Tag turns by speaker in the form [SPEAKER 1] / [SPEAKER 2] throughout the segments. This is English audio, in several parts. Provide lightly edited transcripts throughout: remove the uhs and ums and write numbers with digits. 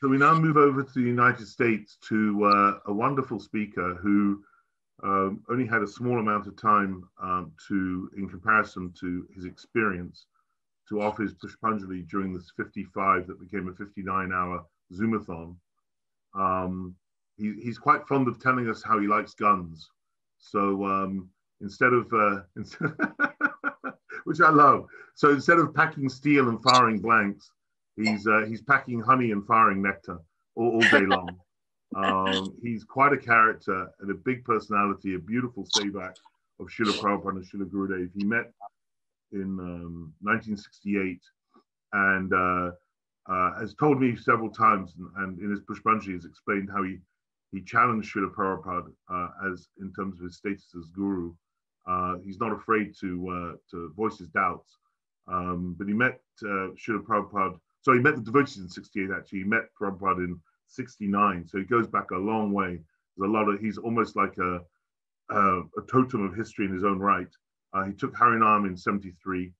[SPEAKER 1] So we now move over to the United States to a wonderful speaker who only had a small amount of time in comparison to his experience, to offer his Pushpanjali during this 55 that became a 59-hour Zoomathon. He's quite fond of telling us how he likes guns. So instead of, which I love, so instead of packing steel and firing blanks, he's packing honey and firing nectar all day long. He's quite a character and a big personality, a beautiful sevak of Srila Prabhupada and Srila Gurudeva. He met in 1968 and has told me several times, and in his Pushpanjali has explained how he challenged Srila Prabhupada as in terms of his status as guru. He's not afraid to voice his doubts. But he met Srila Prabhupada. So he met the devotees in 68, actually. He met Prabhupada in 69. So he goes back a long way. He's almost like a totem of history in his own right. He took Harinam in 73,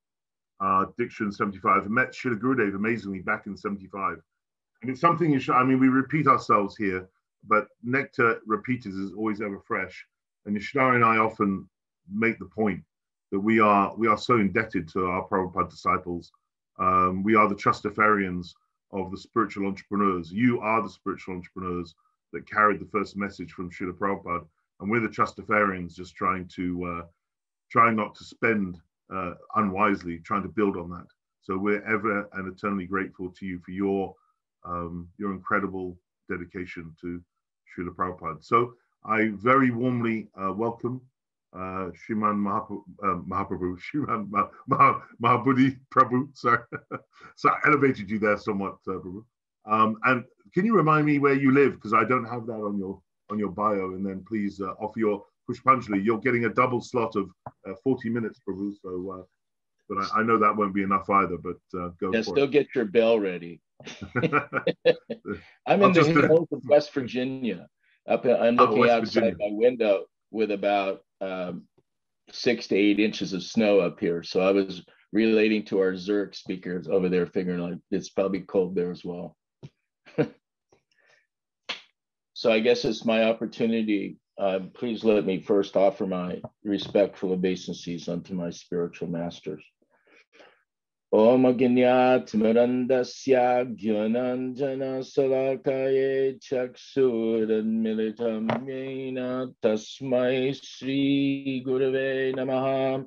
[SPEAKER 1] Diksha in 75, and met Srila Gurudeva amazingly back in 75. And it's something, we repeat ourselves here, but nectar repeated is always ever fresh. And Yashodhara and I often make the point that we are so indebted to our Prabhupada disciples. We are the Trustafarians of the spiritual entrepreneurs. You are the spiritual entrepreneurs that carried the first message from Srila Prabhupada. And we're the Trustafarians just trying not to spend unwisely, trying to build on that. So we're ever and eternally grateful to you for your incredible dedication to Srila Prabhupada. So I very warmly welcome Sriman Mahaprabhu, Sriman Mahabuddhi Prabhu. Sorry, so I elevated you there somewhat, Prabhu. And can you remind me where you live, because I don't have that on your bio, and then please offer your Pushpanjali. You're getting a double slot of 40 minutes, Prabhu. So, but I know that won't be enough either. But go for
[SPEAKER 2] still
[SPEAKER 1] it.
[SPEAKER 2] Get your bell ready. I'm in the hills of West Virginia. I'm looking outside my window with about 6 to 8 inches of snow up here. So I was relating to our Zurich speakers over there, figuring like it's probably cold there as well. So I guess it's my opportunity. Please let me first offer my respectful obeisances unto my spiritual masters. Om Agnyat Marandasya Gyananjana Salakaye Chaksuranmilitam Yena Tasmai Sri Gurave Namaha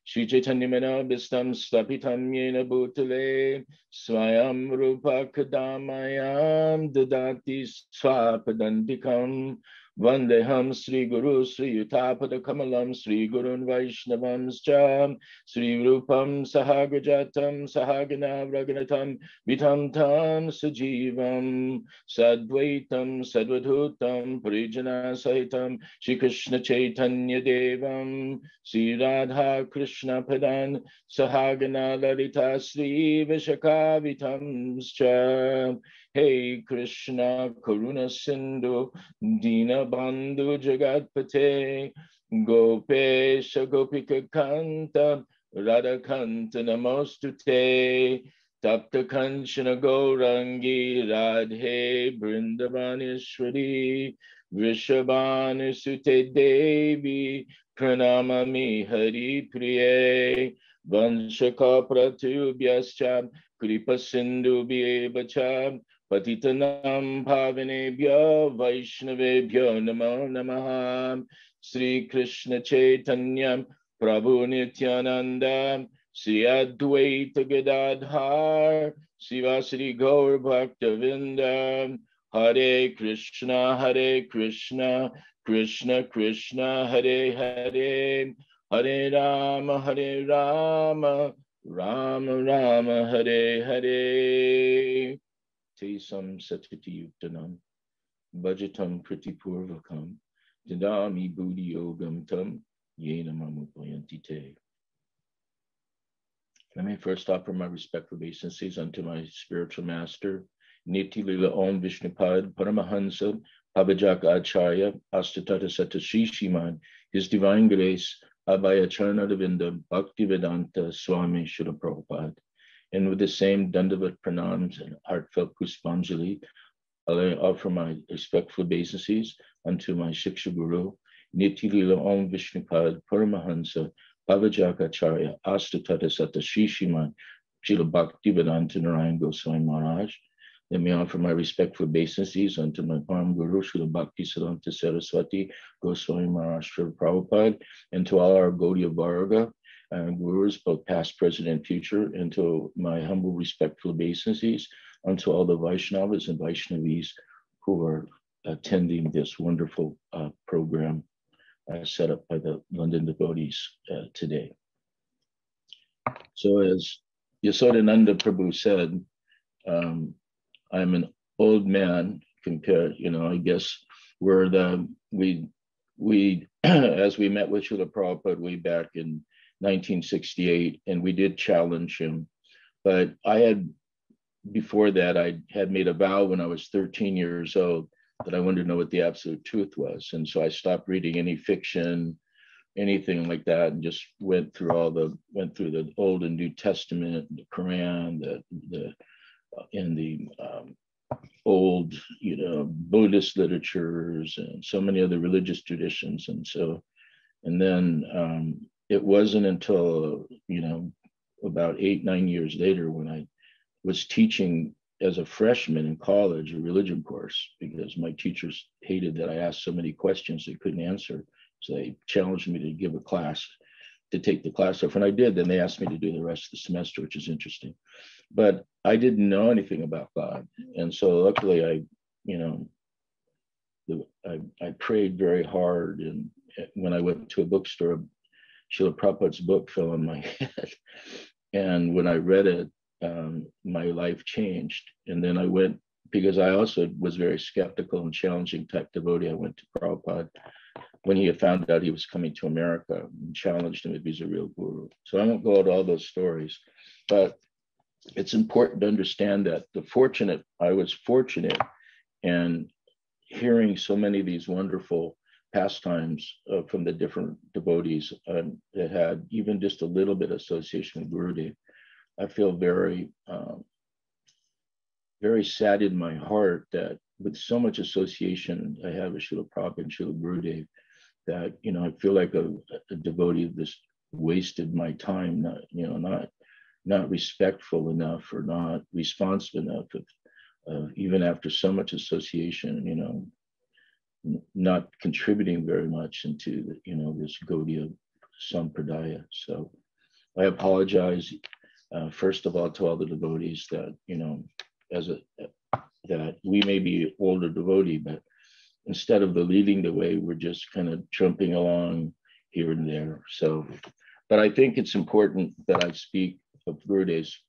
[SPEAKER 2] Shri Chaitanya Manabhistam Stapitam Yena Bhutale Swayam Rupa Kadamayam Dadati Swapadandikam Vandeham Sri Guru Sri Utapada Kamalam Sri Gurun Vaishnavam Jam Sri Rupam Sahagrajatam Sahagana Raganatam Vitam Tam Sajivam Sadvaitam Sadvadhutam Parijana Sahitam Shri Krishna Chaitanya Devam Sri Radha Krishna Padan Sahagana Lalita Sri Vishakavitam Jam. Hey Krishna Karuna Sindhu Dina Bandhu Jagatpate Gopesha Gopika Kanta Radha Kanta Namostute Tapta Kanchana Gourangi Radhe Brindavaneshwari Vrishabhanu Sute Devi Pranamami Hari Priye Vanshaka Pratubhyascha Kripa Sindhu Bhyebacham Patitanam Bhavanebhyo Vaishnavebhyo Namo Namaha Sri Krishna Chaitanya Prabhu Nityananda Sri Advaita Gadadhar Sivasri Gaur Bhaktavinda Hare Krishna Krishna Krishna Hare Hare Hare Rama Rama Rama Hare Hare Tesam Satiti Yuktanam Bhajatam Priti Purvakam Dadami Buddhi Yogam Tam Yena Mamupayanti Te. Let me first offer my respectful obeisances unto my spiritual master, Niti Lila Om Vishnupad Paramahansa Pabajak Acharya Astatata Satashi Sriman, His Divine Grace Abhaya Charana Ravinda Bhaktivedanta Swami Srila Prabhupada. And with the same Dandavat Pranams and heartfelt Pushpanjali, I offer my respectful obeisances unto my Shiksha Guru, Niti Lila Om Vishnupad Paramahansa Pavajakacharya Astatata Sata Sriman Srila Bhakti-Vedanta Narayana Gosvami Maharaj. Let me offer my respectful obeisances unto my Param Guru, Srila Bhakti-Siddhanta Saraswati Goswami Maharaj Srila Prabhupada, and to all our Gaudiya Varga gurus, both past, present, and future, and to my humble respectful obeisances unto all the Vaishnavas and Vaishnavis who are attending this wonderful program set up by the London devotees today. So as Yasodhananda Prabhu said, I'm an old man compared, I guess we as we met with Srila Prabhupada way back in 1968, and we did challenge him. But before that, I had made a vow when I was 13 years old that I wanted to know what the absolute truth was. And so I stopped reading any fiction, anything like that, and just went through the Old and New Testament, the Quran, the old, Buddhist literatures and so many other religious traditions. And then it wasn't until, about 8-9 years later when I was teaching as a freshman in college, a religion course, because my teachers hated that I asked so many questions they couldn't answer. So they challenged me to give a class, to take the class off. And I did. Then they asked me to do the rest of the semester, which is interesting. But I didn't know anything about God. And so luckily I prayed very hard. And when I went to a bookstore, Srila Prabhupada's book fell on my head. And when I read it, my life changed. And then I went, because I also was very skeptical and challenging type devotee, I went to Prabhupada when he had found out he was coming to America and challenged him if he's a real guru. So I won't go into all those stories, but it's important to understand that I was fortunate and hearing so many of these wonderful pastimes from the different devotees that had even just a little bit of association with Gurudeva. I feel very, very sad in my heart that with so much association I have with Srila Prabhupada and Srila Gurudeva, that, I feel like a devotee just wasted my time, not respectful enough or not responsive enough of even after so much association, not contributing very much into this Gaudiya Sampradaya. So I apologize, first of all, to all the devotees that, that we may be older devotee, but instead of leading the way, we're just kind of jumping along here and there. So, but I think it's important that I speak of Gurudev's,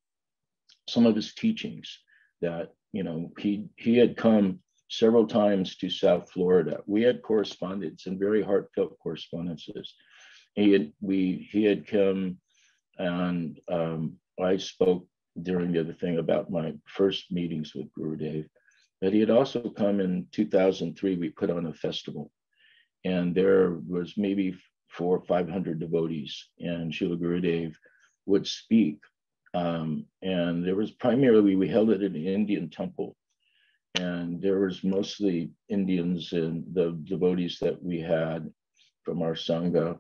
[SPEAKER 2] some of his teachings, that, he had come several times to South Florida. We had correspondence and very heartfelt correspondences. He had come, and I spoke during the other thing about my first meetings with Gurudeva. But he had also come in 2003, we put on a festival, and there was maybe 400 or 500 devotees, and Srila Gurudeva would speak. And there was primarily, we held it in an Indian temple, and there was mostly Indians and the devotees that we had from our Sangha.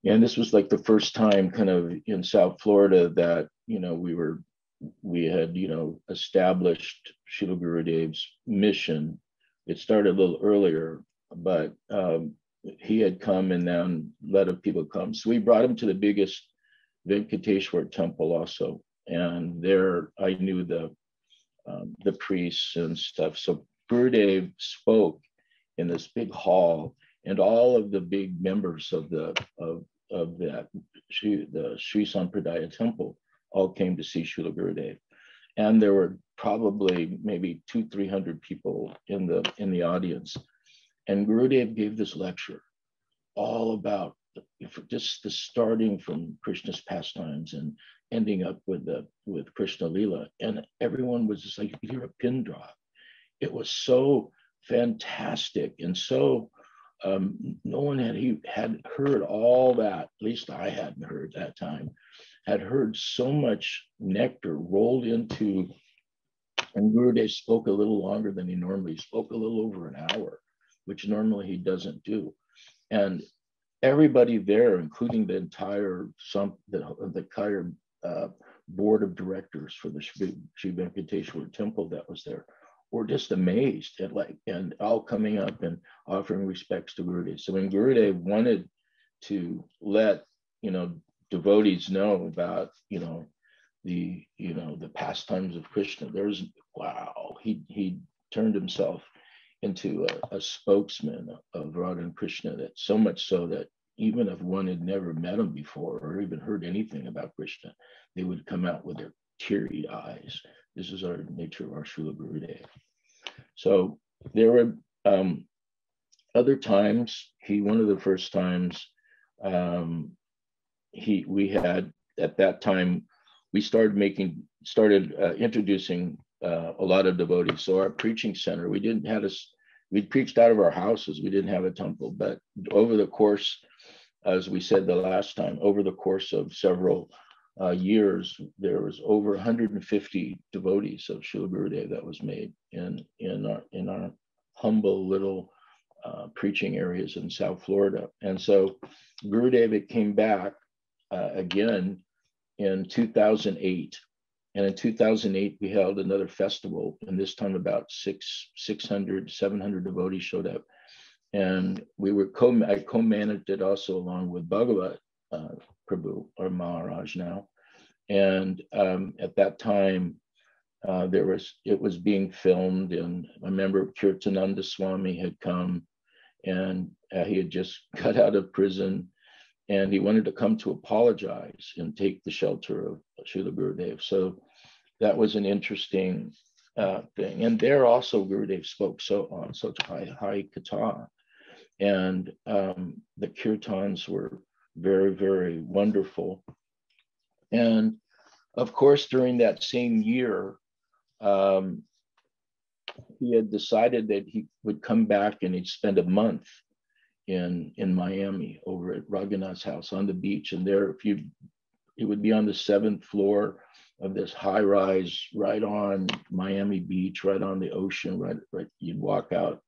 [SPEAKER 2] And this was like the first time kind of in South Florida that, we had, established Srila Gurudeva's mission. It started a little earlier, but he had come and then let people come. So we brought him to the biggest Venkateshwar temple also. And there I knew the priests and stuff. So Gurudeva spoke in this big hall, and all of the big members of the Sri Sampradaya temple all came to see Srila Gurudeva. And there were probably maybe 200-300 people in the audience. And Gurudeva gave this lecture all about just the starting from Krishna's pastimes and ending up with Krishna Lila. And everyone was just like, you could hear a pin drop. It was so fantastic. And so no one had heard all that, at least I hadn't heard that time, had heard so much nectar rolled into And Gurudev spoke a little longer than he normally spoke, a little over an hour, which normally he doesn't do. And everybody there, including the entire board of directors for the Sri Venkateshwar temple that was there, were just amazed at and all coming up and offering respects to Gurudev. So when Gurudev wanted to let devotees know about the pastimes of Krishna, he turned himself into a spokesman of Radha and Krishna, that so much so that even if one had never met him before or even heard anything about Krishna, they would come out with their teary eyes. This is our nature of our Srila Gurudev. So there were other times. One of the first times we had at that time, we started introducing a lot of devotees. So our preaching center, we'd preached out of our houses. We didn't have a temple, but over the course, as we said the last time, over the course of several years, there was over 150 devotees of Srila Gurudev that was made in our humble little preaching areas in South Florida. And so Gurudev came back again in 2008. And in 2008, we held another festival, and this time about 700 devotees showed up. And I co-managed it also along with Bhagavat Prabhu, or Maharaj now. And at that time, it was being filmed, and I remember Kirtananda Swami had come, and he had just got out of prison, and he wanted to come to apologize and take the shelter of Srila Gurudev. So that was an interesting thing. And there also Gurudev spoke on such Harikatha. And the kirtans were very, very wonderful. And of course, during that same year, he had decided that he would come back and he'd spend a month in Miami over at Raghunath's house on the beach. And there, it would be on the 7th floor of this high rise right on Miami Beach, right on the ocean, right, you'd walk out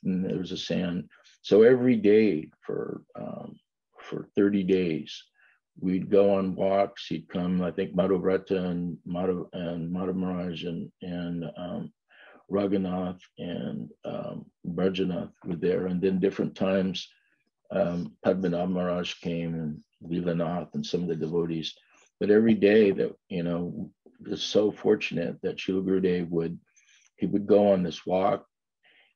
[SPEAKER 2] and there was a sand. So every day for 30 days, we'd go on walks. He'd come, I think Madhavrata and Madhav Maharaj and Raghunath and Brajanath were there. And then different times, Padmanabh Maharaj came, and Leelanath and some of the devotees. But every day that, was so fortunate that Srila Gurudev would go on this walk,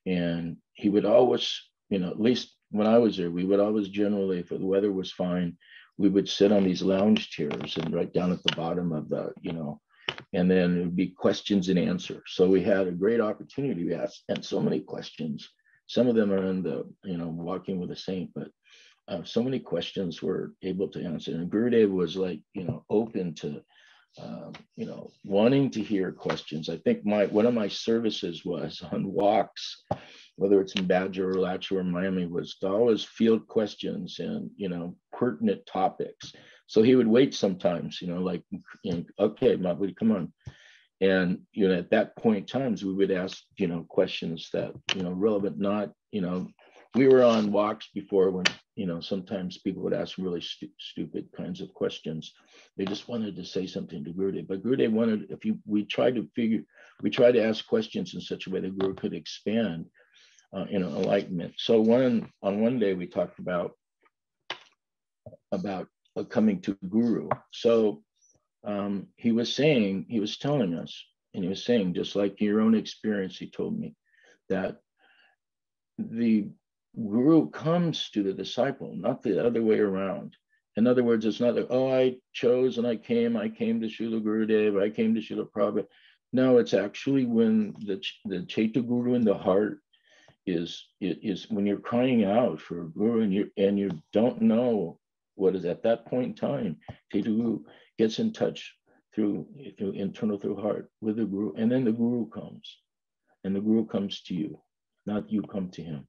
[SPEAKER 2] and he would always, at least when I was there, we would always generally, if the weather was fine, we would sit on these lounge chairs and right down at the bottom of the, and then it would be questions and answers. So we had a great opportunity to ask, and so many questions. Some of them are in the, Walking with a Saint, but so many questions were able to answer. And Gurudev was open to, wanting to hear questions. I think one of my services was on walks, whether it's in Badger or Alachua or Miami, was to always field questions and, pertinent topics. So he would wait sometimes, okay, Mahabuddhi, come on. And, at that point times, we would ask, questions that, relevant, not, we were on walks before when, sometimes people would ask really stupid kinds of questions. They just wanted to say something to Gurudev. But Gurudev wanted, we tried to ask questions in such a way that Guru could expand enlightenment. So one day we talked about coming to Guru. So he was telling us, and he was saying, just like your own experience, he told me that the Guru comes to the disciple, not the other way around. In other words, it's not like, I chose and I came to Srila Gurudev, I came to Srila Prabhupada. No, it's actually when the Chaitya Guru in the heart is when you're crying out for a Guru and you don't know what is at that point in time. Chaitya Guru gets in touch through heart with the Guru, and then the Guru comes, and the Guru comes to you, not you come to him.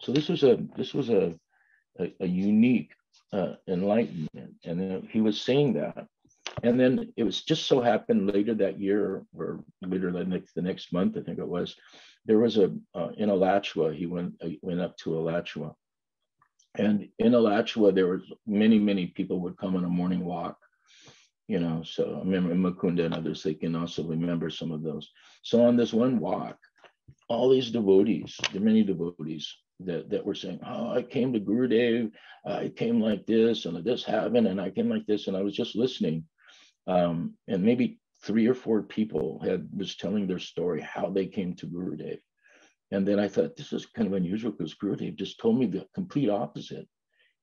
[SPEAKER 2] So this was a unique enlightenment, and he was saying that And then it was just so happened later that year, or later the next month, I think it was, there was in Alachua, he went up to Alachua. And in Alachua, there was many people would come on a morning walk, you know. So I remember Makunda and others, they can also remember some of those. So on this one walk, all these devotees, the many devotees that were saying, oh, I came to Gurudev, I came like this, and this happened, and I came like this, and I was just listening. And maybe 3 or 4 people was telling their story, how they came to Gurudev. And then I thought, this is kind of unusual, because Gurudev just told me the complete opposite.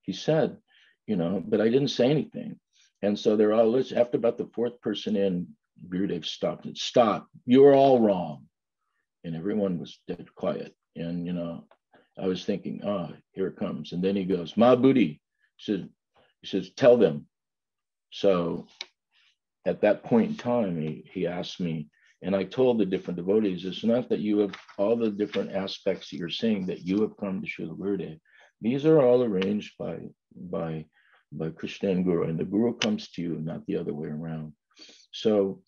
[SPEAKER 2] He said, you know, but I didn't say anything. And so they're all, after about the 4th person in, Gurudev stopped and stop, you're all wrong. And everyone was dead quiet. And, you know, I was thinking, oh, here it comes. And then he goes, Mahabuddhi. He says, tell them. So at that point in time, he asked me, and I told the different devotees, it's not that you have all the different aspects that you're saying that you have come to Srila Gurudev. These are all arranged by Krishna and Guru, and the Guru comes to you, not the other way around. So,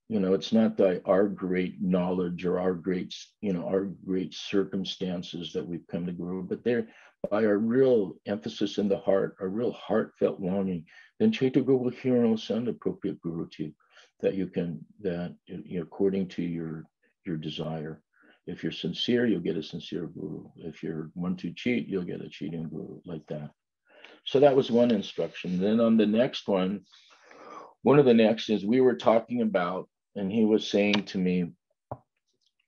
[SPEAKER 2] you know, it's not that our great knowledge or our great circumstances that we've come to Guru, but they're by our real emphasis in the heart, our real heartfelt longing. Then Chaitya Guru will hear and will send appropriate Guru to you, according to your desire. If you're sincere, you'll get a sincere Guru. If you want to cheat, you'll get a cheating Guru, like that. So that was one instruction. Then on the next one of the next is we were talking about, and he was saying to me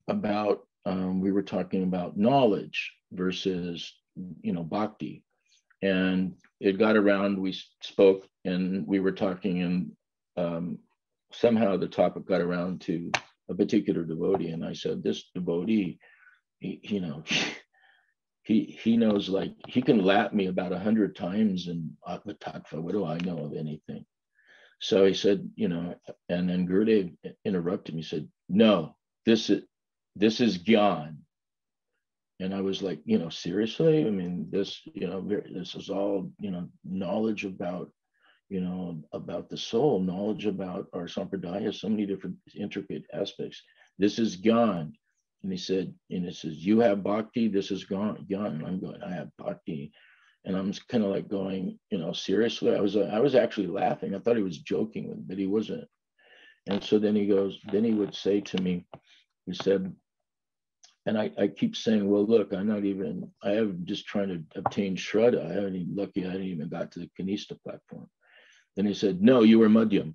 [SPEAKER 2] about, we were talking about knowledge versus, you know, bhakti. And it got around, we spoke and we were talking, and somehow the topic got around to a particular devotee. And I said, this devotee, he knows, like, he can lap me about 100 times in Atma Tattva. What do I know of anything? So he said, you know, and then Gurudev interrupted me, said, no, this is Gyan. And I was like, you know, seriously? I mean, this, you know, this is all, you know, knowledge about, you know, about the soul, knowledge about our sampradaya, so many different intricate aspects. This is Gyan. And he said, and it says, you have bhakti, this is Gyan. And I'm going, I have bhakti. And I'm kind of like going, you know, seriously? I was actually laughing. I thought he was joking with me, but he wasn't. And so then he would say to me, he said, and I keep saying, well, look, I am just trying to obtain Shraddha. I hadn't even got to the Kanista platform. Then he said, no, you were Madhyam.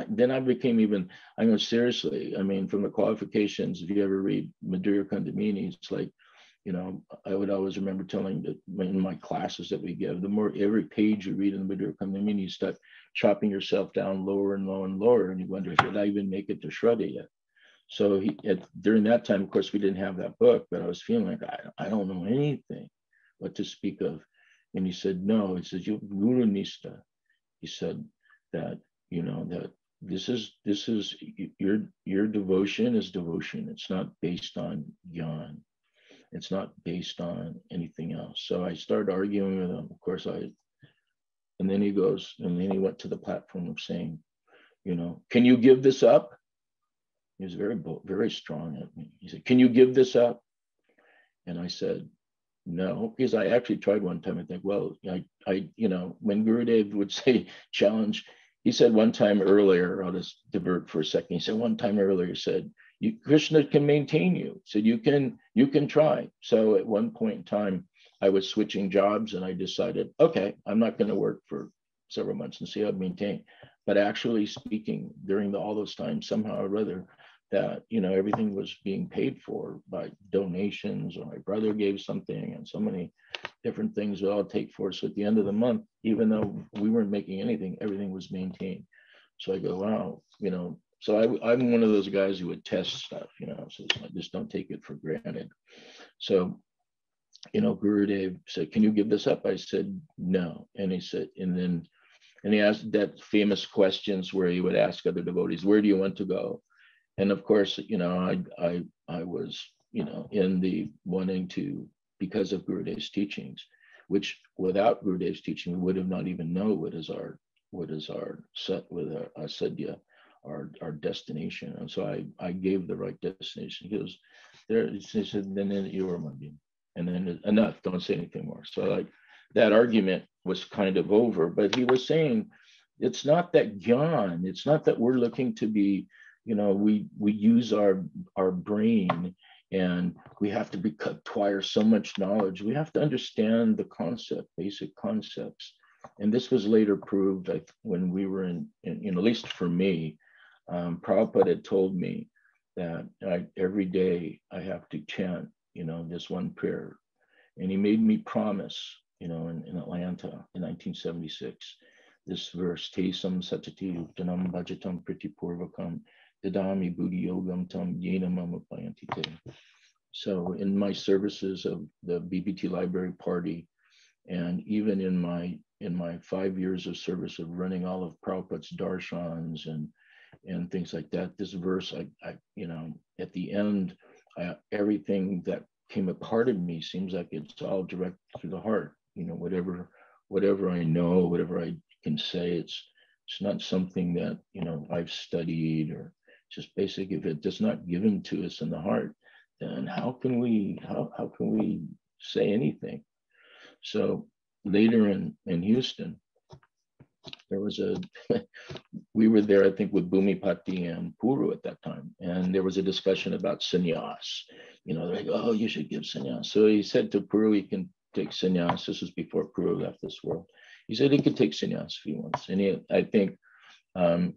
[SPEAKER 2] Then I became I go, seriously, I mean, from the qualifications, if you ever read Madhurya Kandamini, it's like, you know, I would always remember telling that in my classes that we give, the more every page you read in the Madhurya Kandamini, you start chopping yourself down lower and lower and lower, and you wonder, did I even make it to Shraddha yet? So during that time, of course, we didn't have that book, but I was feeling like I don't know anything what to speak of. And he said, no, he says, you Guru Nista. He said that, you know, that this is your devotion is devotion. It's not based on Gyan. It's not based on anything else. So I started arguing with him. Of course, and then he goes, and then he went to the platform of saying, you know, can you give this up? He was very bold, very strong at me. He said, can you give this up? And I said, no, because I actually tried one time. I think, well, I you know, when Gurudev would say challenge, he said one time earlier, I'll just divert for a second. He said one time earlier, he said, Krishna can maintain you. He said, you can try. So at one point in time, I was switching jobs and I decided, okay, I'm not going to work for several months and see how I maintain. But actually speaking, during all those times, somehow or other, that, you know, everything was being paid for by donations, or my brother gave something, and so many different things that I'll take for. So at the end of the month, even though we weren't making anything, everything was maintained. So I go, wow, you know, so I'm one of those guys who would test stuff, you know, so I just don't take it for granted. So, you know, Gurudev said, can you give this up? I said, no. And he said, and he asked that famous questions where he would ask other devotees, where do you want to go? And of course, you know, I was, you know, in the wanting to, because of Gurudev's teachings, which without Gurudev's teaching, we would have not even known what is our what is our set with our asadya, our destination. And so I gave the right destination. He goes, there, he said, then you are my being. And then enough, don't say anything more. So like that argument was kind of over, but he was saying, it's not that gyan, it's not that we're looking to be, we use our brain and we have to acquire so much knowledge. We have to understand the concept, basic concepts. And this was later proved when we were in at least for me, Prabhupada had told me that every day I have to chant, this one prayer. And he made me promise, in Atlanta in 1976, this verse, Tesam Satati Uttanam Bhajatam Priti Purvakam Dadami Buddhi Yogam Tam Yena Mama Payantite. So in my services of the BBT Library Party, and even in my 5 years of service of running all of Prabhupada's darshans and things like that, this verse, I at the end, everything that came a part of me seems like it's all direct to the heart. Whatever I know, whatever I can say, it's not something that I've studied, or just basic. If it is not given to us in the heart, then how can we say anything? So later in Houston, there was we were there, I think, with Bhumipati and Puru at that time. And there was a discussion about sannyas. They're like, oh, you should give sannyas. So he said to Puru, he can take sannyas. This was before Puru left this world. He said he could take sannyas if he wants. And I think Bhumipati,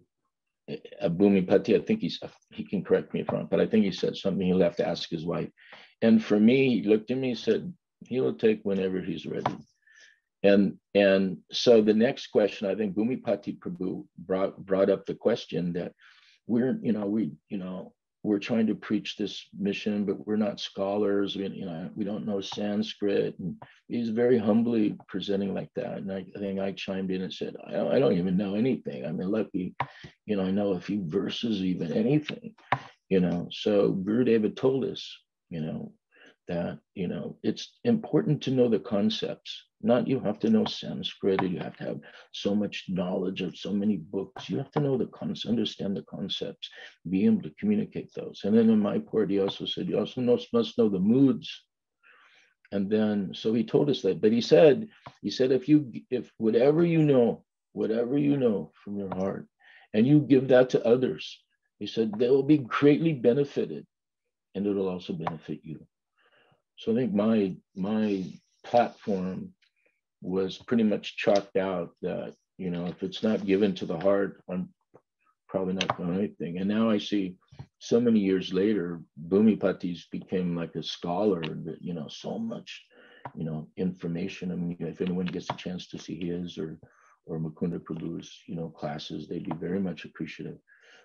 [SPEAKER 2] I think he can correct me if I'm wrong, but I think he said something he'll have to ask his wife. And for me, he looked at me and said, he will take whenever he's ready. And so the next question, I think Bhumipati Prabhu brought up the question that we're trying to preach this mission, but we're not scholars. We don't know Sanskrit. And he's very humbly presenting like that. And I think I chimed in and said, I don't even know anything. I'm lucky, I know a few verses, even anything, So Gurudeva told us, that, it's important to know the concepts. Not you have to know Sanskrit, or you have to have so much knowledge of so many books. You have to know the concepts, understand the concepts, be able to communicate those. And then in my part, he also said, you also must know the moods. And then, so he told us that, but he said, if whatever you know from your heart, and you give that to others, he said, they will be greatly benefited, and it'll also benefit you. So I think my platform was pretty much chalked out that, if it's not given to the heart, I'm probably not doing anything. And now I see so many years later, Bhumipati's became like a scholar that, so much, information. I mean, if anyone gets a chance to see his or Mukunda Prabhu's, classes, they'd be very much appreciative.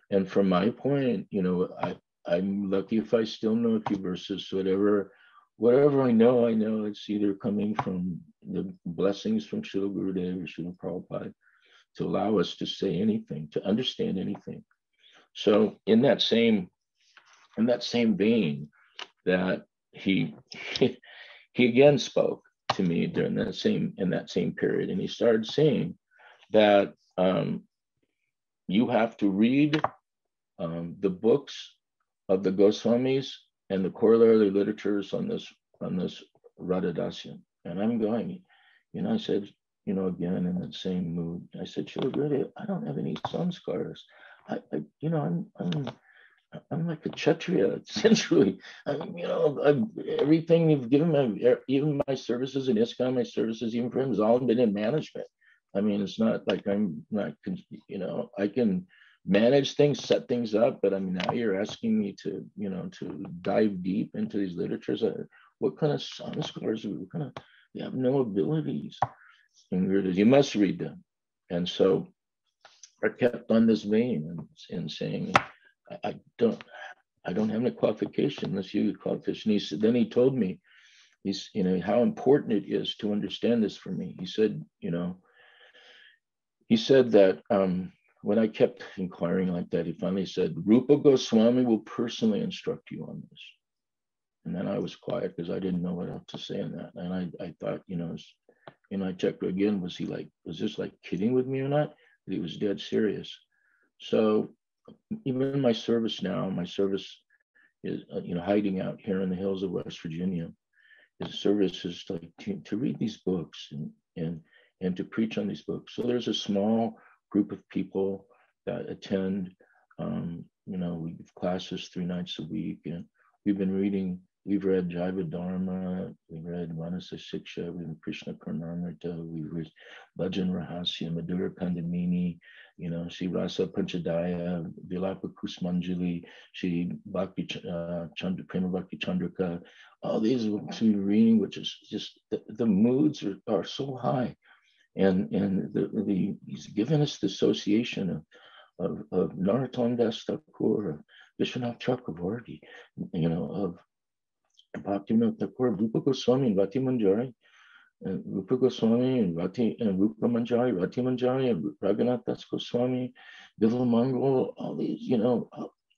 [SPEAKER 2] And from my point, I'm lucky if I still know a few verses, whatever I know it's either coming from the blessings from Srila Gurudeva or Srila Prabhupada to allow us to say anything, to understand anything. So in that same vein, that he again spoke to me during in that same period, and he started saying that you have to read the books of the Goswamis and the corollary literatures on this Radhadasya. And I'm going, I said, again in that same mood, I said, Srila Gurudeva, I don't have any samskars. I'm like a Kshatriya, essentially. Everything you've given me, even my services in ISKCON, my services even for him, has all been in management. I mean, it's not like I'm not, I can manage things, set things up, but I mean, now you're asking me to, to dive deep into these literatures. What kind of samskars? We have no abilities. And you must read them. And so I kept on this vein and saying, I don't have any qualification unless you get qualification. Then he told me, how important it is to understand this for me. He said, that when I kept inquiring like that, he finally said, Rupa Goswami will personally instruct you on this. And then I was quiet because I didn't know what else to say on that. And I thought, I checked again, was this like kidding with me or not? He was dead serious. So even my service is, hiding out here in the hills of West Virginia. His service is like to read these books and to preach on these books. So there's a small group of people that attend. We give classes 3 nights a week, and we've read Jaiva Dharma, we've read Manasa Siksha, we've read Krishna Karnamrita, we've read Bhajan Rahasya, Madhura Kandamini, Sri Rasa Panchadaya, Vilapa Kusmanjali, Sri Bhakti Prema Bhakti Chandrika, all these books we're reading, which is just the moods are so high. And he's given us the association of Narottam Das Thakur, of Vishwanath Chakravarti, of Bhaktivinoda Thakur, Rupa Goswami and Vati Manjari, and Rupa Goswami and Rupa Manjari, Vati Manjari, and Raghunath Das Goswami, Vilamangal, all these,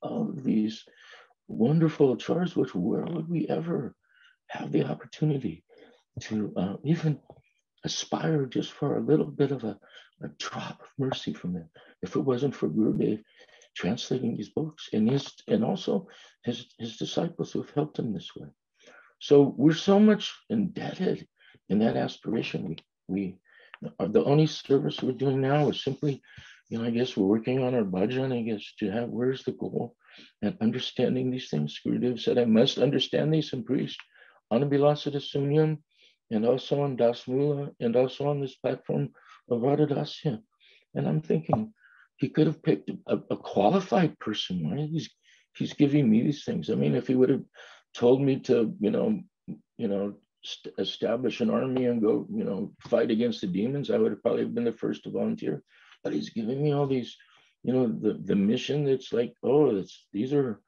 [SPEAKER 2] all these wonderful acharyas, which where would we ever have the opportunity to even aspire just for a little bit of a drop of mercy from them, if it wasn't for Gurudev translating these books and also his disciples who have helped him this way. So we're so much indebted in that aspiration. We the only service we're doing now is simply, I guess we're working on our bhajan, I guess, to have where's the goal and understanding these things. Gurudev said, I must understand these and preach Anabilasada Sunyam, and also on Dasmula, and also on this platform of Radhadasya. And I'm thinking, he could have picked a qualified person, right? He's giving me these things. I mean, if he would have told me to, establish an army and go, fight against the demons, I would have probably been the first to volunteer. But he's giving me all these, the mission that's like, these are,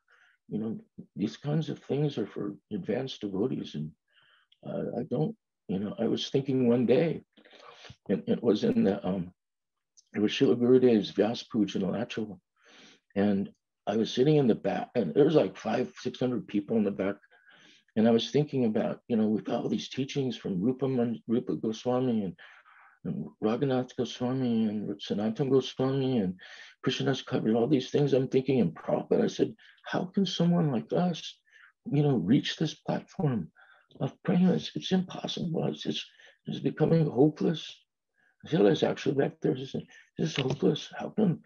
[SPEAKER 2] these kinds of things are for advanced devotees. And I don't, I was thinking one day, and it was in the, it was Srila Gurudev's Vyas Puja in Alachal, and I was sitting in the back, and there was like 500-600 people in the back, and I was thinking about, we've got all these teachings from Rupa Goswami and Raghunath Goswami and Sanatana Goswami and Krishnadas covered all these things. I'm thinking, and Prabhupada, I said, how can someone like us, reach this platform of praying? It's impossible. It's becoming hopeless. Srila actually back there. This is hopeless. How can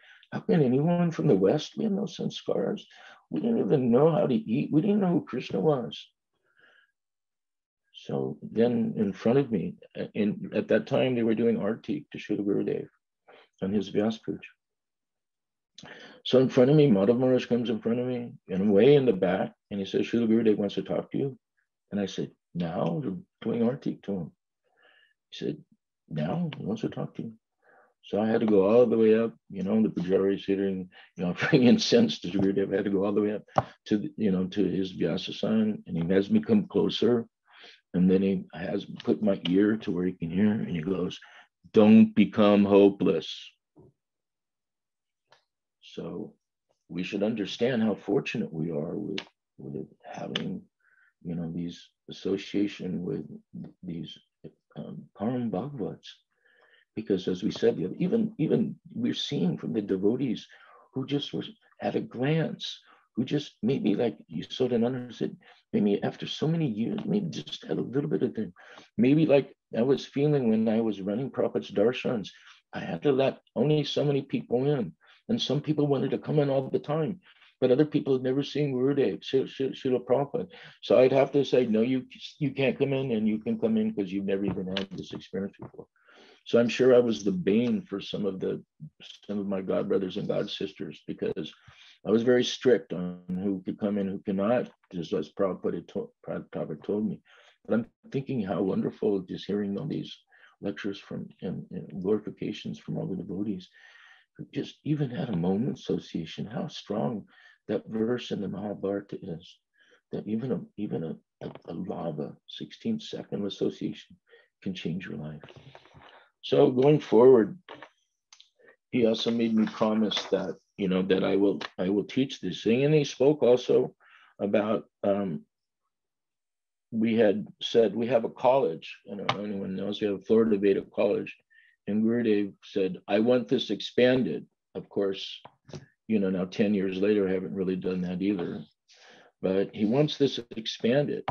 [SPEAKER 2] anyone from the West? We have no sanskars. We didn't even know how to eat. We didn't know who Krishna was. So then in front of me, at that time, they were doing arti to Srila Gurudev on his Vyas Puja. So in front of me, Madhav Maharaj comes in front of me, and I'm way in the back, and he says, Srila Gurudev wants to talk to you. And I said, now? They're doing arti to him. He said, now? He wants to talk to you. So I had to go all the way up, the Pujari is sitting, bringing incense to Gurudev. I had to go all the way up to, to his Vyasasan, and he has me come closer. And then he has put my ear to where he can hear, and he goes, don't become hopeless. So we should understand how fortunate we are with having, these association with these Param Bhagavats. Because as we said, even we're seeing from the devotees who just was at a glance, who just maybe like Yasodhananda said, maybe after so many years, maybe just had a little bit of thing. Maybe like I was feeling when I was running Prabhupada's darshans, I had to let only so many people in. And some people wanted to come in all the time, but other people had never seen Gurudev, Srila Prabhupada. So I'd have to say, no, you can't come in, and you can come in because you've never even had this experience before. So I'm sure I was the bane for some of my god brothers and god sisters, because I was very strict on who could come in, who cannot, just as Prabhupada told me. But I'm thinking how wonderful just hearing all these lectures from and glorifications from all the devotees who just even had a moment association, how strong that verse in the Mahabharata is, that even a lava 16-second association can change your life. So going forward, he also made me promise that, that I will teach this thing. And he spoke also about, we had said we have a college, I don't know if anyone knows, we have Florida Veda College And Gurudev said, I want this expanded. Of course, now 10 years later, I haven't really done that either. But he wants this expanded.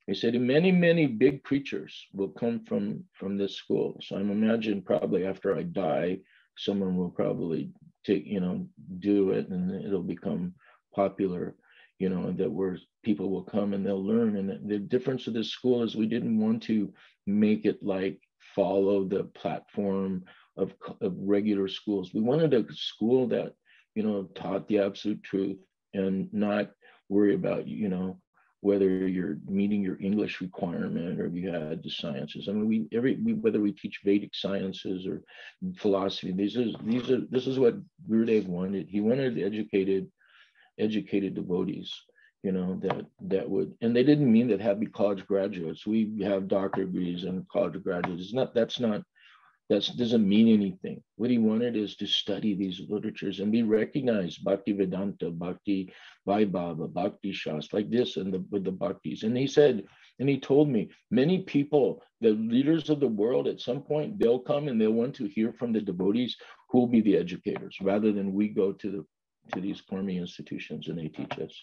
[SPEAKER 2] He said, many, many big preachers will come from this school. So I'm imagining probably after I die, someone will probably do it, and it'll become popular, that where people will come and they'll learn. And the difference of this school is we didn't want to make it like follow the platform of regular schools. We wanted a school that, taught the absolute truth and not worry about, whether you're meeting your English requirement or if you had the sciences. I mean, whether we teach Vedic sciences or philosophy, this is what Gurudev wanted. He wanted educated devotees, that would, and they didn't mean that have to be college graduates. We have doctorate degrees and college graduates. That doesn't mean anything. What he wanted is to study these literatures and be recognized, Bhakti Vedanta, Bhakti Vaibhava, Bhakti Shastra, like this, and with the Bhaktis. And he said, and he told me, many people, the leaders of the world, at some point, they'll come and they'll want to hear from the devotees who will be the educators, rather than we go to these Karmi institutions and they teach us.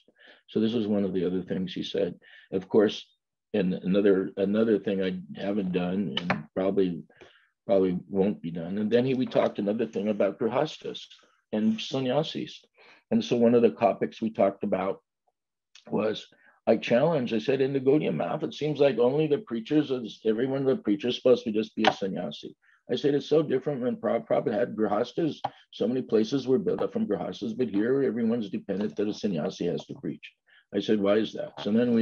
[SPEAKER 2] So this is one of the other things he said. Of course, and another thing I haven't done and probably won't be done. And then we talked another thing about grihastas and sannyasis. And so one of the topics we talked about was, I said, in the Gaudiya math, it seems like only the preachers, everyone the preacher is supposed to just be a sannyasi. I said, it's so different when Prabhupada had grihastas. So many places were built up from grihastas, but here everyone's dependent that a sannyasi has to preach. I said, why is that? So then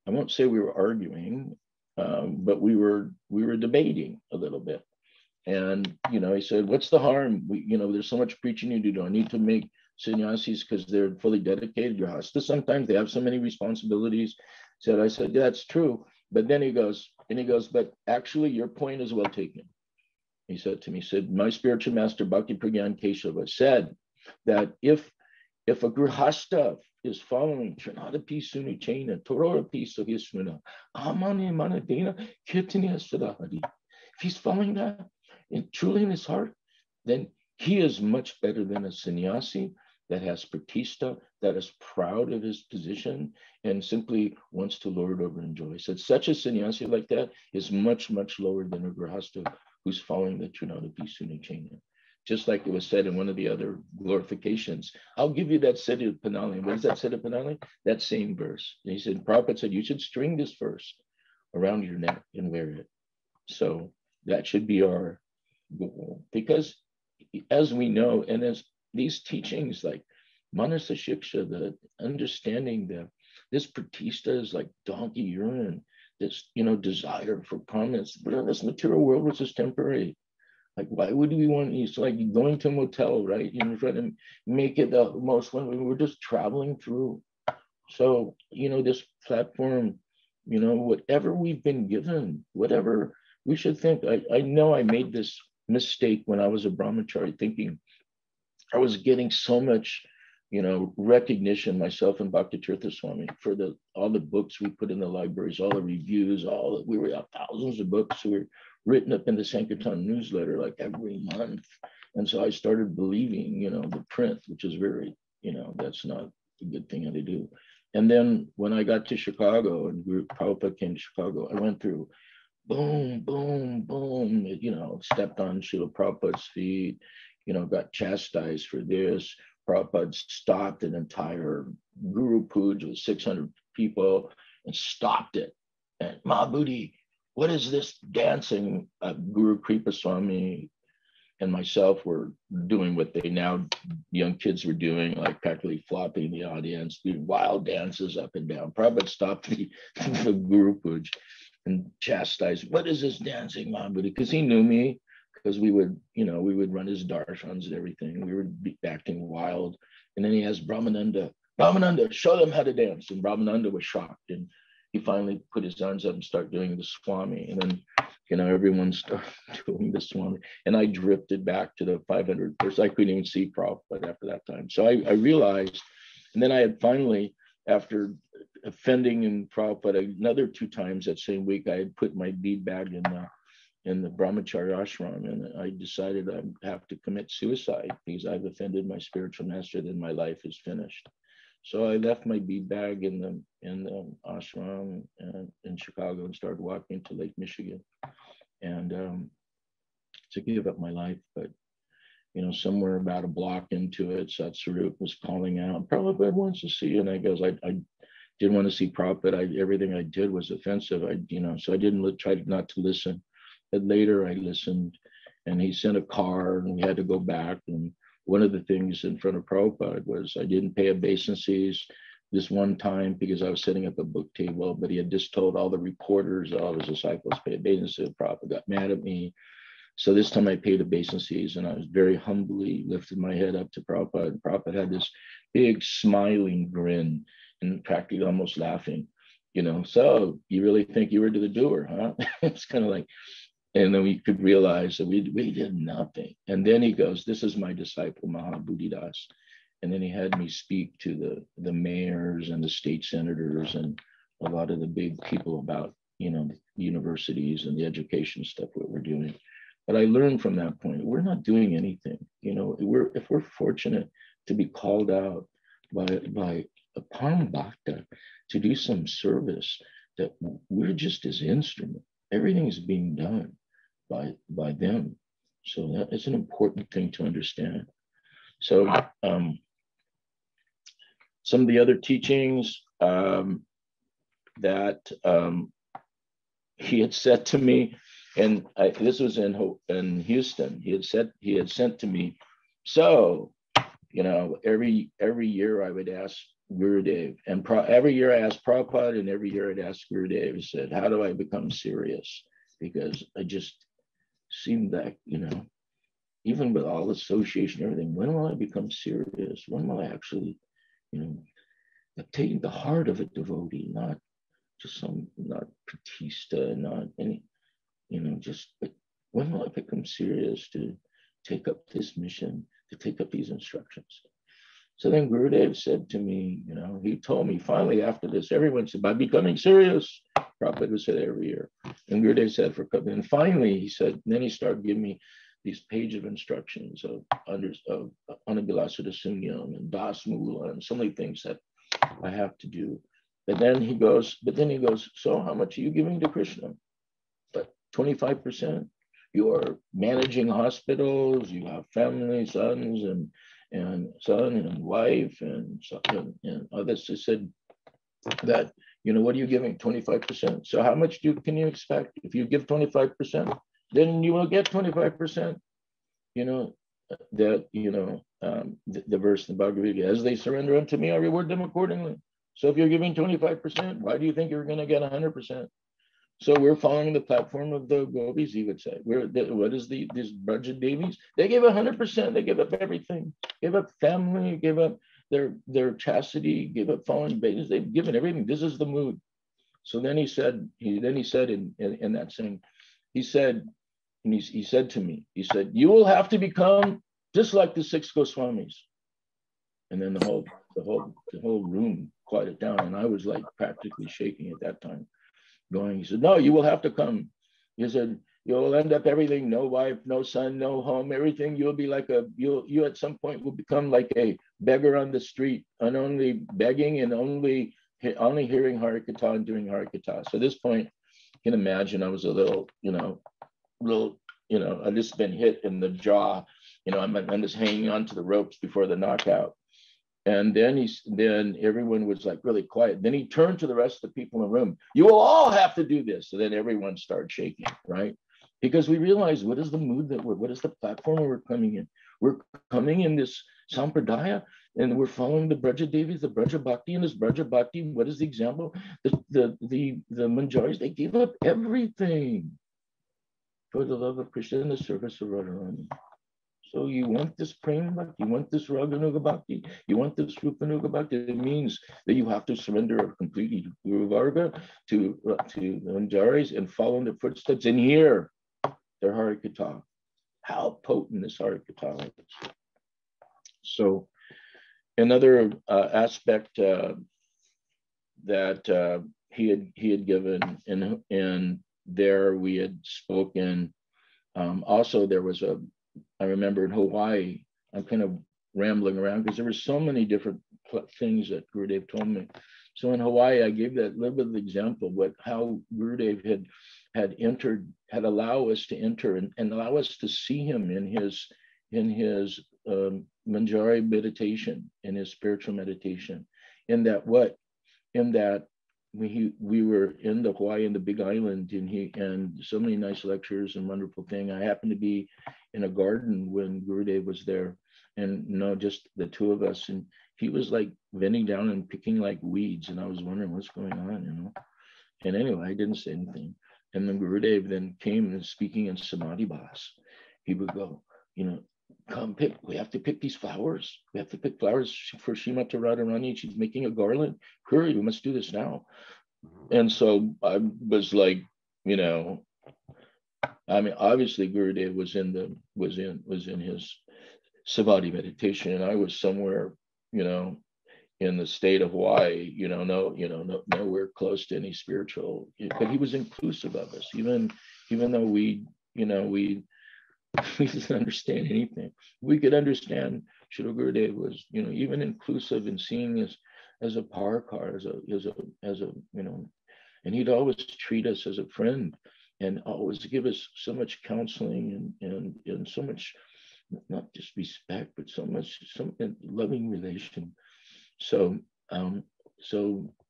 [SPEAKER 2] I won't say we were arguing, but we were debating a little bit. And, he said, what's the harm? There's so much preaching you do. I need to make sannyasis because they're fully dedicated. Grihastas, sometimes they have so many responsibilities. I said, yeah, that's true. But then he goes, but actually your point is well taken. He said to me, my spiritual master, Bhakti Pragyan Keshava, said that if a grihasta is following Trinadapi Sunichena, Tororapi Suhismana, Amani Manadena, Kirtaniya Sadahadi, if he's following that and truly in his heart, then he is much better than a sannyasi that has pratishta, that is proud of his position and simply wants to lord over and enjoy. So such a sannyasi like that is much, much lower than a grihasta who's following the Trinadapi Sunichena. Just like it was said in one of the other glorifications, I'll give you that Seti Panali. What is that Seti Panali? That same verse. And he said, Prabhupada said, you should string this verse around your neck and wear it. So that should be our goal. Because as we know, and as these teachings like Manasa Shiksha, the understanding this pratishta is like donkey urine, this, desire for prominence. But in this material world, which is temporary. Like, why would we want, it's like going to a motel, right? Trying to make it the most fun. We're just traveling through. So, this platform, whatever we've been given, whatever we should think. I know I made this mistake when I was a brahmachari, thinking I was getting so much, recognition, myself and Bhakti Tirtha Swami, for all the books we put in the libraries, all the reviews, we were out thousands of books were written up in the Sankirtan newsletter like every month. And so I started believing, the print, which is very, that's not a good thing to do. And then when I got to Chicago and Prabhupada came to Chicago, I went through boom, boom, boom, stepped on Srila Prabhupada's feet, got chastised for this. Prabhupada stopped an entire Guru Puja with 600 people and stopped it. And Mahabuddhi, what is this dancing? Guru Kripa Swami and myself were doing what they now, young kids were doing, like practically flopping the audience, doing wild dances up and down. Prabhupada stopped the Guru Puja and chastised, what is this dancing, Mahabuddhi? Because he knew me, because we would run his darshans and everything. We were acting wild. And then he asked Brahmananda, show them how to dance. And Brahmananda was shocked. And he finally put his arms up and started doing the Swami. And then, everyone started doing the Swami. And I drifted back to the 500. First, I couldn't even see Prabhupada after that time. So I realized, and then I had finally, after offending in Prabhupada another 2 times that same week, I had put my bead bag in the Brahmacharya ashram, and I decided I have to commit suicide because I've offended my spiritual master, then my life is finished. So I left my bead bag in the ashram in Chicago and started walking to Lake Michigan, and to give up my life. But somewhere about a block into it, Satsvarup was calling out, "Prabhupada wants to see you." And I goes, I didn't want to see Prabhupada. Everything I did was offensive. So I didn't try not to listen. But later I listened, and he sent a car, and we had to go back. And one of the things in front of Prabhupada was I didn't pay obeisances this one time because I was setting up a book table, but he had just told all the reporters, all his disciples, pay obeisances. Prabhupada got mad at me. So this time I paid obeisances, and I was very humbly lifted my head up to Prabhupada. And Prabhupada had this big smiling grin and practically almost laughing, so you really think you were to the doer, huh? It's kind of like, and then we could realize that we did nothing. And then he goes, "This is my disciple, Mahabuddhi Das." And then he had me speak to the mayors and the state senators and a lot of the big people about, universities and the education stuff, what we're doing. But I learned from that point, we're not doing anything. If we're fortunate to be called out by a Param Bhakta to do some service, that we're just his instrument. Everything is being done by them. So that is an important thing to understand. So some of the other teachings that he had said to me, and this was in Houston. He had sent to me. So, every year I would ask Gurudeva, and every year I asked Prabhupada, and every year I'd ask Gurudeva. He said, "How do I become serious?" Because I just seemed that, even with all association and everything, when will I become serious? When will I actually, obtain the heart of a devotee, not just not Pratista, not any. But when will I become serious to take up this mission, to take up these instructions? So then Gurudev said to me, he told me finally after this, everyone said, "By becoming serious," Prabhupada said every year. And Gurudev said and finally he said, then he started giving me these page of instructions of Anabilasada Sunyam and Das Mula and so many things that I have to do. But then he goes, "So how much are you giving to Krishna?" 25%. You are managing hospitals, you have family, sons and son and wife and others. He said that, what are you giving? 25%. So how much can you expect? If you give 25%, then you will get 25%. The verse in the Bhagavad Gita, "As they surrender unto me, I reward them accordingly." So if you're giving 25%, why do you think you're going to get 100%? So we're following the platform of the gopis, he would say. What is these Braja Devis? They give 100%. They give up everything. Give up family. Give up their chastity. Give up following babies. They've given everything. This is the mood. So then he said in that saying, he said to me, he said, "You will have to become just like the 6 Goswamis." And then the whole room quieted down, and I was like practically shaking at that time. He said, "No, you will have to come." He said, "You'll end up everything, no wife, no son, no home, everything. You'll be like you at some point will become like a beggar on the street, and only begging and only hearing Harikatha and doing Harikatha." So at this point, you can imagine I was a little, I've just been hit in the jaw. I'm just hanging on to the ropes before the knockout. And then everyone was like really quiet. Then he turned to the rest of the people in the room. "You will all have to do this." So then everyone started shaking, right? Because we realized, what is the mood what is the platform we're coming in? We're coming in this Sampradaya, and we're following the Braja Devis, the Braja Bhakti, and this Braja Bhakti. What is the example? The Manjaris, they gave up everything for the love of Krishna and the service of Radharani. So you want this Prema Bhakti, you want this Raganuga Bhakti, you want this Rupanuga Bhakti. It means that you have to surrender completely to Guru Varga, to the Manjaris, and follow in their footsteps and hear their Harikatha. How potent this Harikatha is. So another aspect that he had given in there we had spoken. Also, there was I remember in Hawaii, I'm kind of rambling around because there were so many different things that Gurudev told me. So in Hawaii, I gave that little bit of example, how Gurudev had allowed us to enter and allow us to see him in his Manjari meditation, in his spiritual meditation. In that we were in the Hawaii, in the Big Island, and so many nice lectures and wonderful thing. I happened to be in a garden when Gurudev was there, and just the two of us, and he was like bending down and picking like weeds, and I was wondering what's going on, And anyway, I didn't say anything. And then Gurudev then came and speaking in Samadhi Bhas. He would go, come pick, we have to pick these flowers. We have to pick flowers for Srimati Radharani. She's making a garland. Hurry, we must do this now. And so I was like, obviously Gurudev was in his Samadhi meditation, and I was somewhere, in the state of Hawaii, nowhere close to any spiritual, but he was inclusive of us, even though we didn't understand anything. We could understand Srila Gurudev was, even inclusive in seeing us as a parakar, as a and he'd always treat us as a friend and always give us so much counseling and so much, not just respect, but some loving relation. So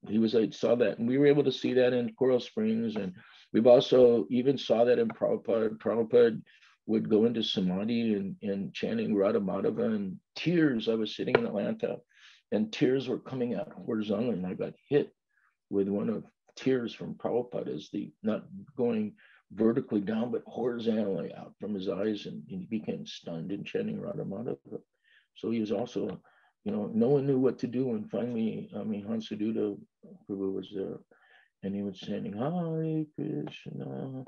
[SPEAKER 2] he was, I saw that, and we were able to see that in Coral Springs, and we've also even saw that in Prabhupada. Prabhupada would go into Samadhi and chanting Radha Madhava, and tears. I was sitting in Atlanta, and tears were coming out horizontally, and I got hit with one of tears from Prabhupada, as not going vertically down, but horizontally out from his eyes, and he became stunned in chanting Radha Madhava. So he was also, no one knew what to do, and finally, Hansaduta Prabhu was there, and he was chanting Hare Krishna.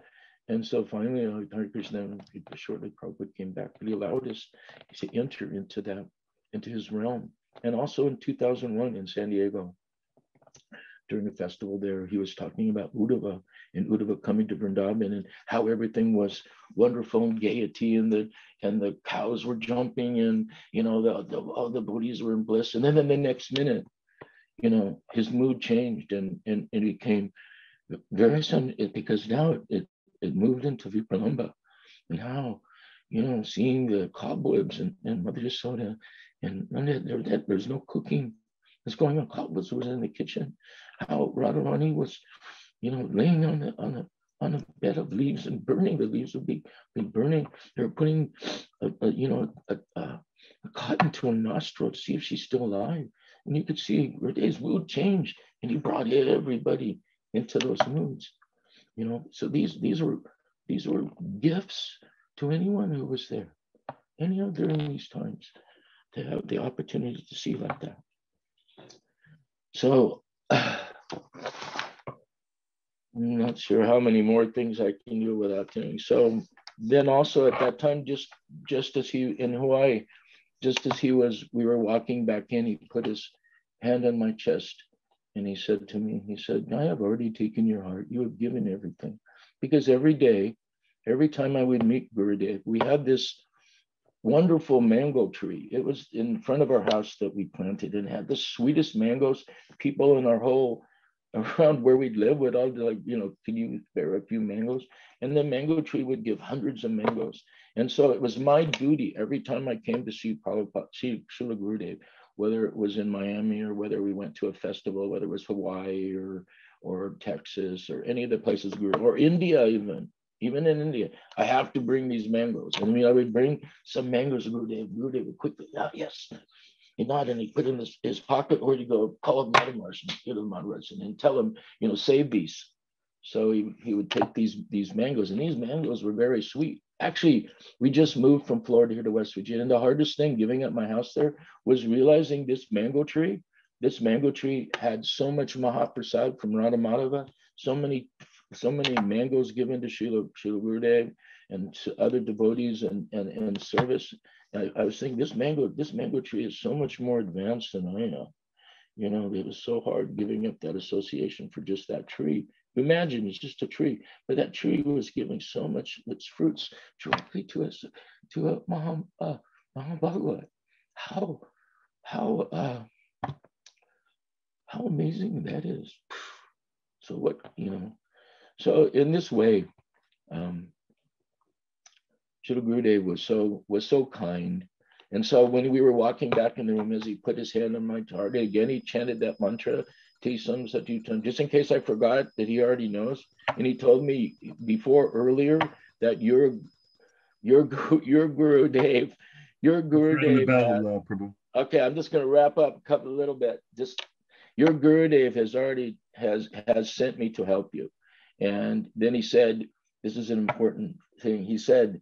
[SPEAKER 2] And so finally, Hare Krishna, shortly Prabhupada came back, but he allowed us to enter into his realm. And also in 2001 in San Diego, during the festival there, he was talking about Uddhava, and Uddhava coming to Vrindavan, and how everything was wonderful and gaiety, and the cows were jumping, and all the bodhis were in bliss. And then in the next minute, his mood changed, and it became very sudden, because now it moved into Vipralamba, and how seeing the cobwebs and Mother Yasoda, and there's no cooking. What's going on? Cobwebs was in the kitchen. How Radharani was, laying on a bed of leaves and burning. The leaves would be burning. They were putting a cotton to her nostril to see if she's still alive. And you could see Gurudev's mood change, and he brought everybody into those moods. So these were gifts to anyone who was there, during these times, to have the opportunity to see like that. So I'm not sure how many more things I can do without doing. So then also at that time, just as he in Hawaii, we were walking back in, he put his hand on my chest, and he said to me, I have already taken your heart. You have given everything. Because every day, every time I would meet Gurudev, we had this wonderful mango tree. It was in front of our house that we planted, and had the sweetest mangoes. People in our whole, around where we'd live would all be like, can you spare a few mangoes? And the mango tree would give hundreds of mangoes. And so it was my duty every time I came to see Prabhupada, see Srila Gurudev, whether it was in Miami or whether we went to a festival, whether it was Hawaii or Texas or any of the places we were, or India even in India, I have to bring these mangoes. I would bring some mangoes to Gurudev. Gurudev would quickly, yes. He nodded, and he put in his pocket, or he'd go call Maharaj and tell him, save these. So he would take these mangoes, and these mangoes were very sweet. Actually, we just moved from Florida here to West Virginia, and the hardest thing giving up my house there was realizing this mango tree had so much Mahaprasad from Radha Madhava, so many mangoes given to Srila Gurudev and to other devotees and service. I was thinking this mango tree is so much more advanced than I am. It was so hard giving up that association for just that tree. Imagine it's just a tree, but that tree was giving so much its fruits directly to us, to Mahabharata. How amazing that is. So what, so in this way, Srila Gurudeva was so kind. And so when we were walking back in the room, as he put his hand on my target, again, he chanted that mantra, Tisam Satutam, just in case I forgot that he already knows. And he told me earlier that your Gurudev,
[SPEAKER 1] Prabhu.
[SPEAKER 2] Okay, I'm just going to wrap up a little bit. Just your Gurudev has sent me to help you. And then he said, this is an important thing. He said,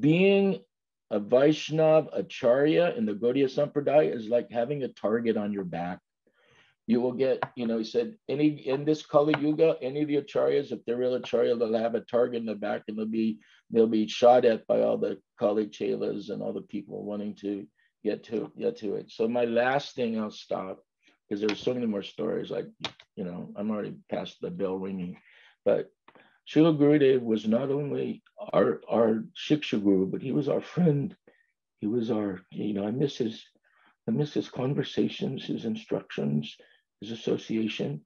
[SPEAKER 2] being a Vaishnav Acharya in the Gaudiya Sampradaya is like having a target on your back. You will get, he said, in this Kali Yuga, any of the Acharyas, if they're real Acharya, they'll have a target in the back and they'll be shot at by all the Kali Chelas and all the people wanting to get to it. So my last thing, I'll stop, because there's so many more stories. I'm already past the bell ringing, but Srila Gurudeva was not only our Shiksha Guru, but he was our friend. He was our, I miss his conversations, his instructions, his association.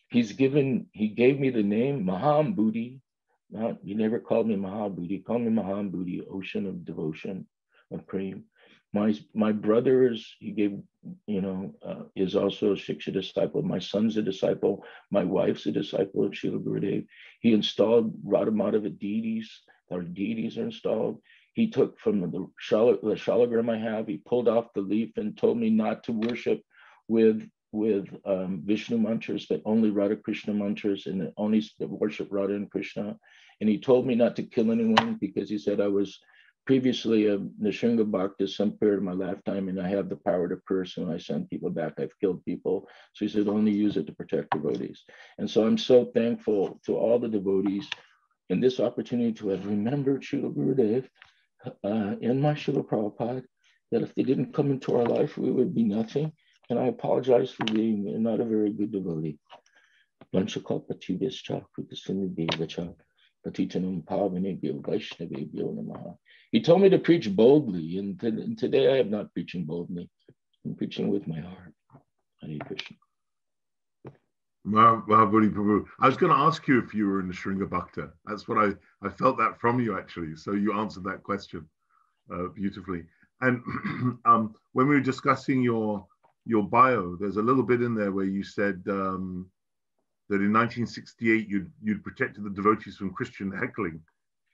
[SPEAKER 2] He gave me the name Mahabuddhi. He never called me Mahabuddhi. He called me Mahabuddhi, ocean of devotion, of prema. My brother is also a Shiksha disciple. My son's a disciple. My wife's a disciple of Srila Gurudeva. He installed Radhamadhava deities. Our deities are installed. He took from the shalagram I have, he pulled off the leaf and told me not to worship with Vishnu mantras, but only Radha Krishna mantras, and only worship Radha and Krishna. And he told me not to kill anyone, because he said I was previously a Nrsimha Bhakta some period of my lifetime, and I have the power to curse. When I send people back, I've killed people. So he said, only use it to protect devotees. And so I'm so thankful to all the devotees in this opportunity to have remembered Srila Gurudeva and my Srila Prabhupada, that if they didn't come into our life, we would be nothing. And I apologize for being not a very good devotee. He told me to preach boldly, and today I am not preaching boldly. I'm preaching with my heart. Hare Krishna.
[SPEAKER 1] Mahabuddhi Prabhu. I was going to ask you if you were in the Shringa Bhakta. That's what I felt that from you, actually. So you answered that question beautifully. And when we were discussing your bio, there's a little bit in there where you said that in 1968 you'd protected the devotees from Christian heckling,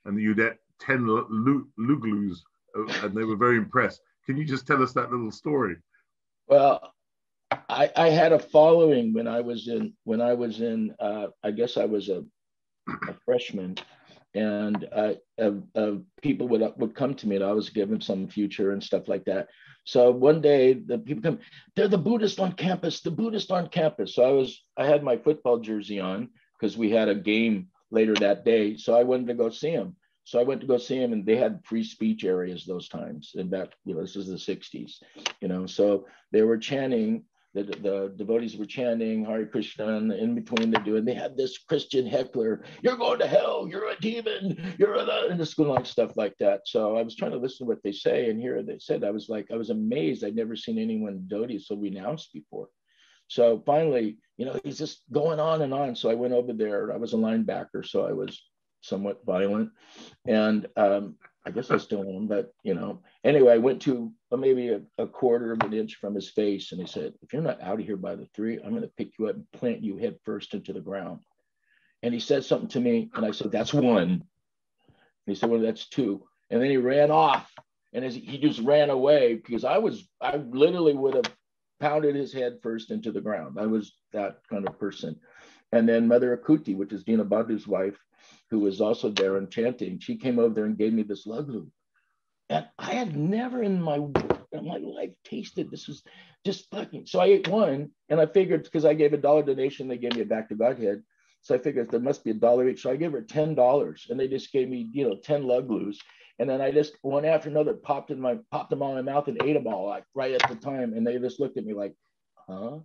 [SPEAKER 1] and you'd ate 10 luglus, and they were very impressed. Can you just tell us that little story?
[SPEAKER 2] Well, I had a following when I was in I guess I was a freshman, and people would come to me, and I was given some future and stuff like that. So one day the people come, they're the Buddhist on campus, the Buddhist on campus. So I had my football jersey on because we had a game later that day. So I wanted to go see him. So I went to go see him, and they had free speech areas those times. And that, this is the 60s, so they were chanting, the devotees were chanting Hare Krishna, and in between they had this Christian heckler, you're going to hell, you're a demon, and this going on, stuff like that. So I was trying to listen to what they say, and here they said, I was amazed. I'd never seen anyone devotee so renounced before. So finally, he's just going on and on. So I went over there. I was a linebacker, so I was somewhat violent, and I guess I still am, but anyway, I went to maybe a quarter of an inch from his face, and he said, if you're not out of here by the 3, I'm going to pick you up and plant you head first into the ground. And he said something to me, and I said, that's 1. And he said, well, that's 2. And then he ran off, and as he just ran away, because I literally would have pounded his head first into the ground. I was that kind of person. And then Mother Akuti, which is Dina Badhu's wife, who was also there and chanting, she came over there and gave me this laglu. And I had never in my life tasted, this was just fucking. So I ate 1, and I figured, because I gave $1 donation, they gave me a back to Godhead. So I figured there must be $1 each. So I gave her $10, and they just gave me, 10 laglus. And then I just, one after another, popped them all in my mouth and ate them all, like right at the time. And they just looked at me like, huh?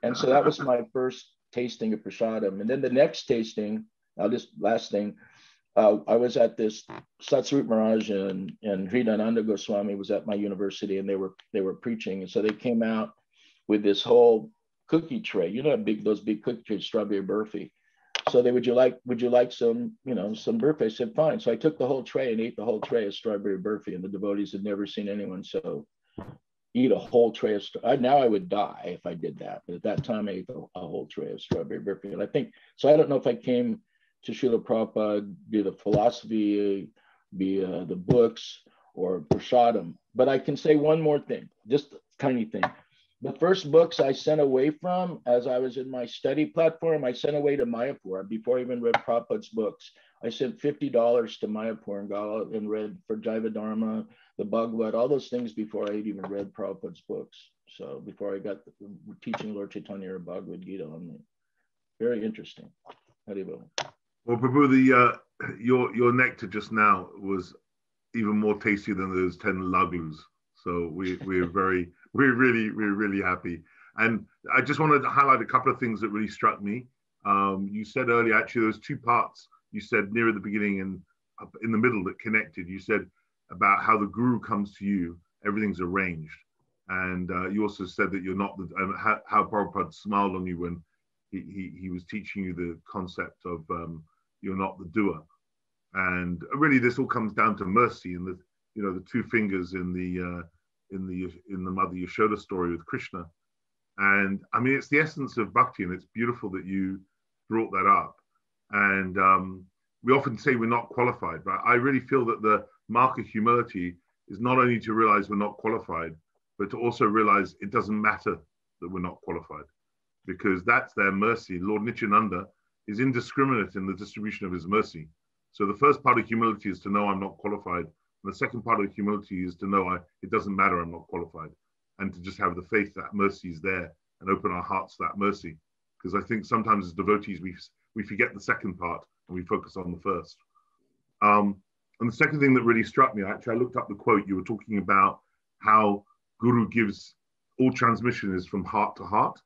[SPEAKER 2] And so that was my first tasting of prasadam. And then the next tasting, this last thing, I was at this Satsvarup Maharaj and Hridayananda Goswami was at my university, and they were preaching. And so they came out with this whole cookie tray, you know, those big cookie trays, strawberry burfi. So would you like some, some burfi? I said, fine. So I took the whole tray and ate the whole tray of strawberry burfi, and the devotees had never seen anyone so eat a whole tray of now I would die if I did that. But at that time I ate a whole tray of strawberry burfi. And I think, so I don't know if I came to Srila Prabhupada via the philosophy, via the books, or prasadam. But I can say one more thing, just a tiny thing. The first books I sent away from, as I was in my study platform, I sent away to Mayapur before I even read Prabhupada's books. I sent $50 to Mayapur and read for Jaiva Dharma, the Bhagavad, all those things before I had even read Prabhupada's books. So before I got teaching Lord Chaitanya or Bhagavad Gita on me. Very interesting. Haribol.
[SPEAKER 1] Well, Prabhu, your nectar just now was even more tasty than those 10 lagus. So we're really happy. And I just wanted to highlight a couple of things that really struck me. You said earlier, actually, there was two parts you said near the beginning and up in the middle that connected. You said about how the guru comes to you, everything's arranged. And you also said that you're not how Prabhupada smiled on you when he was teaching you the concept of you're not the doer. And really, this all comes down to mercy and the two fingers in the Mother Yashoda story with Krishna. And I mean, it's the essence of bhakti, and it's beautiful that you brought that up. And we often say we're not qualified, but I really feel that the mark of humility is not only to realize we're not qualified, but to also realize it doesn't matter that we're not qualified, because that's their mercy. Lord Nityananda is indiscriminate in the distribution of his mercy. So the first part of humility is to know I'm not qualified. And the second part of humility is to know it doesn't matter, I'm not qualified. And to just have the faith that mercy is there and open our hearts to that mercy. Because I think sometimes as devotees, we forget the second part and we focus on the first. And the second thing that really struck me, actually, I looked up the quote. You were talking about how Guru gives, all transmission is from heart to heart.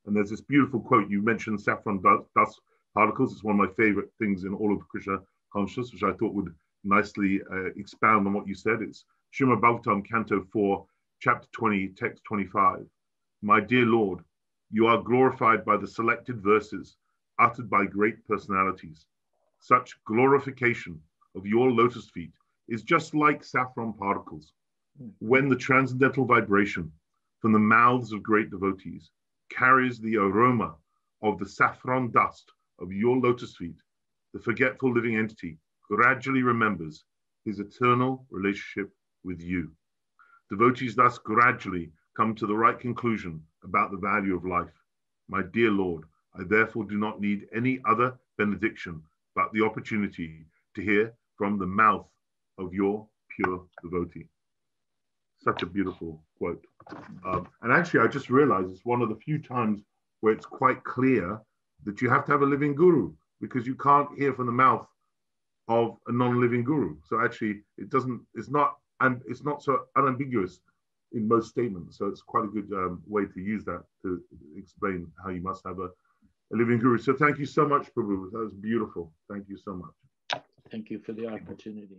[SPEAKER 1] And there's this beautiful quote. You mentioned saffron dust particles. It's one of my favorite things in all of Krishna consciousness, which I thought would nicely expound on what you said. It's Srimad Bhagavatam, Canto 4, Chapter 20, Text 25. My dear Lord, you are glorified by the selected verses uttered by great personalities. Such glorification of your lotus feet is just like saffron particles. When the transcendental vibration from the mouths of great devotees carries the aroma of the saffron dust of your lotus feet, the forgetful living entity gradually remembers his eternal relationship with you. Devotees thus gradually come to the right conclusion about the value of life. My dear Lord, I therefore do not need any other benediction but the opportunity to hear from the mouth of your pure devotee. Such a beautiful quote. And actually, I just realized it's one of the few times where it's quite clear that you have to have a living guru, because you can't hear from the mouth of a non-living guru. So actually, it's not so unambiguous in most statements. So it's quite a good way to use that to explain how you must have a living guru. So thank you so much, Prabhu. That was beautiful. Thank you so much.
[SPEAKER 2] Thank you for the opportunity.